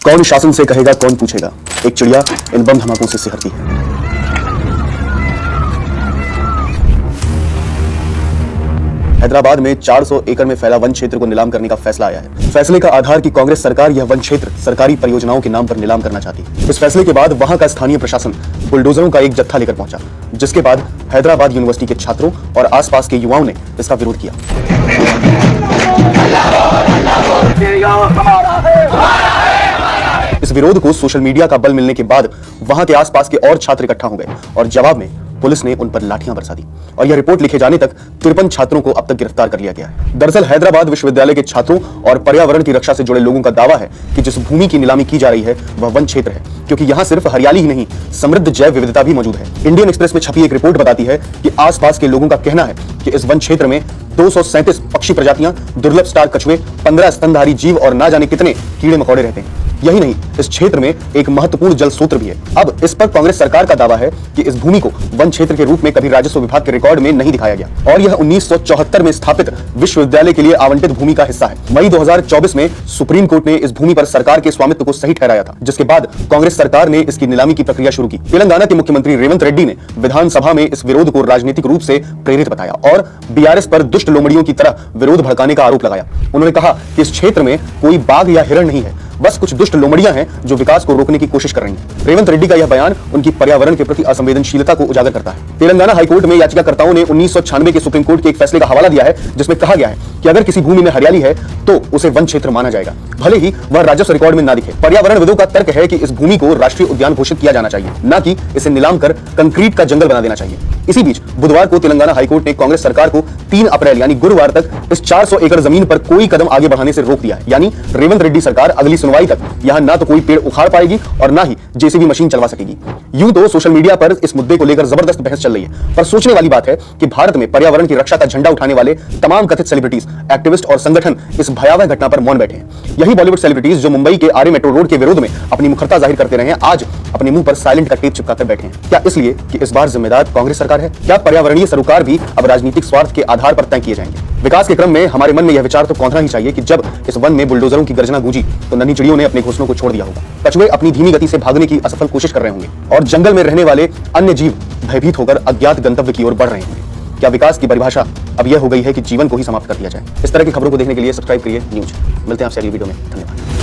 कौन शासन से कहेगा, कौन पूछेगा। एक चिड़िया इन बम धमाकों से सिहरती है। हैदराबाद में 400 एकड़ में फैला वन क्षेत्र को नीलाम करने का फैसला आया है। फैसले का आधार कि कांग्रेस सरकार यह वन क्षेत्र सरकारी परियोजनाओं के नाम पर नीलाम करना चाहती है। इस फैसले के बाद वहां का स्थानीय प्रशासन बुलडोजरों का एक जत्था लेकर पहुंचा, जिसके बाद हैदराबाद यूनिवर्सिटी के छात्रों और आसपास के युवाओं ने इसका विरोध किया। इस विरोध को सोशल मीडिया का बल मिलने के बाद वहां के आसपास के और छात्र इकट्ठा हो गए और जवाब में पुलिस ने उन पर लाठियां बरसा दी और यह रिपोर्ट लिखे जाने तक 53 छात्रों को अब तक गिरफ्तार कर लिया गया है। दरअसल हैदराबाद विश्वविद्यालय के छात्रों और पर्यावरण की रक्षा से जुड़े लोगों का दावा है कि जिस भूमि की नीलामी की जा रही है वह वन क्षेत्र है, क्योंकि यहाँ सिर्फ हरियाली ही नहीं, समृद्ध जैव विविधता भी मौजूद है। इंडियन एक्सप्रेस में छपी एक रिपोर्ट बताती है कि आसपास के लोगों का कहना है कि इस वन क्षेत्र में 237 पक्षी प्रजातियां, दुर्लभ स्टार कछुए, 15 स्तनधारी जीव और ना जाने कितने कीड़े मकोड़े रहते हैं। यही नहीं, इस क्षेत्र में एक महत्वपूर्ण जल स्रोत भी है। अब इस पर कांग्रेस सरकार का दावा है कि इस भूमि को वन क्षेत्र के रूप में कभी राजस्व विभाग के रिकॉर्ड में नहीं दिखाया गया और यह 1974 में स्थापित विश्वविद्यालय के लिए आवंटित भूमि का हिस्सा है। मई 2024 में सुप्रीम कोर्ट ने इस भूमि पर सरकार के स्वामित्व को सही ठहराया था, जिसके बाद कांग्रेस सरकार ने इसकी नीलामी की प्रक्रिया शुरू की। तेलंगाना के मुख्यमंत्री रेवंत रेड्डी ने विधानसभा में इस विरोध को राजनीतिक रूप से प्रेरित बताया और बीआरएस पर दुष्ट लोमड़ियों की तरह विरोध भड़काने का आरोप लगाया। उन्होंने कहा कि इस क्षेत्र में कोई बाघ या हिरण नहीं है, बस कुछ दुष्ट लोमड़ियां हैं जो विकास को रोकने की कोशिश कर रही हैं। रेवंत रेड्डी का यह बयान उनकी पर्यावरण के प्रति असंवेदनशीलता को उजागर करता है। तेलंगाना हाईकोर्ट में याचिकाकर्ताओं ने 1996 के सुप्रीम कोर्ट के एक फैसले का हवाला दिया है, जिसमें कहा गया है कि अगर किसी भूमि में हरियाली है तो उसे वन क्षेत्र माना जाएगा, भले ही वह राजस्व रिकॉर्ड में ना दिखे। पर्यावरणविदों का तर्क है कि इस भूमि को राष्ट्रीय उद्यान घोषित किया जाना चाहिए, न कि इसे नीलाम कर कंक्रीट का जंगल बना देना चाहिए। इसी बीच बुधवार को तेलंगाना हाईकोर्ट ने कांग्रेस सरकार को 3 अप्रैल यानी गुरुवार तक इस 400 एकड़ जमीन पर कोई कदम आगे बढ़ाने से रोक दिया है। यानी रेवंत रेड्डी सरकार अगली सुनवाई तक यहां ना तो कोई पेड़ उखाड़ पाएगी और ना ही जेसीबी मशीन चलवा सकेगी। यूं तो सोशल मीडिया पर इस मुद्दे को लेकर जबरदस्त बहस चल रही है, पर सोचने वाली बात है कि भारत में पर्यावरण की रक्षा का झंडा उठाने वाले तमाम कथित सेलिब्रिटीज, एक्टिविस्ट और संगठन इस भयावह घटना पर मौन बैठे हैं। यही बॉलीवुड सेलिब्रिटीज जो मुंबई के आरे मेट्रो रोड के विरोध में अपनी मुखरता जाहिर करते रहे, आज अपने मुंह पर साइलेंट का टेप चिपकाकर बैठे हैं। क्या इसलिए कि इस बार जिम्मेदार कांग्रेस सरकार है? क्या पर्यावरणीय सरोकार भी अब राजनीतिक स्वार्थ के आधार पर तय किए जाएंगे? विकास के क्रम में हमारे मन में यह विचार तो कौंधना ही चाहिए कि जब इस वन में बुलडोजरों की गर्जना गूंजी तो नन्ही चिड़ियों ने अपने घोंसलों को छोड़ दिया होगा, कछुए अपनी धीमी गति से भागने की असफल कोशिश कर रहे होंगे और जंगल में रहने वाले अन्य जीव भयभीत होकर अज्ञात गंतव्य की ओर बढ़ रहे होंगे। क्या विकास की परिभाषा अब यह हो गई है कि जीवन को ही समाप्त कर दिया जाए? इस तरह की खबरों को देखने के लिए सब्सक्राइब करिए न्यूज। मिलते हैं आपसे अगली वीडियो में। धन्यवाद।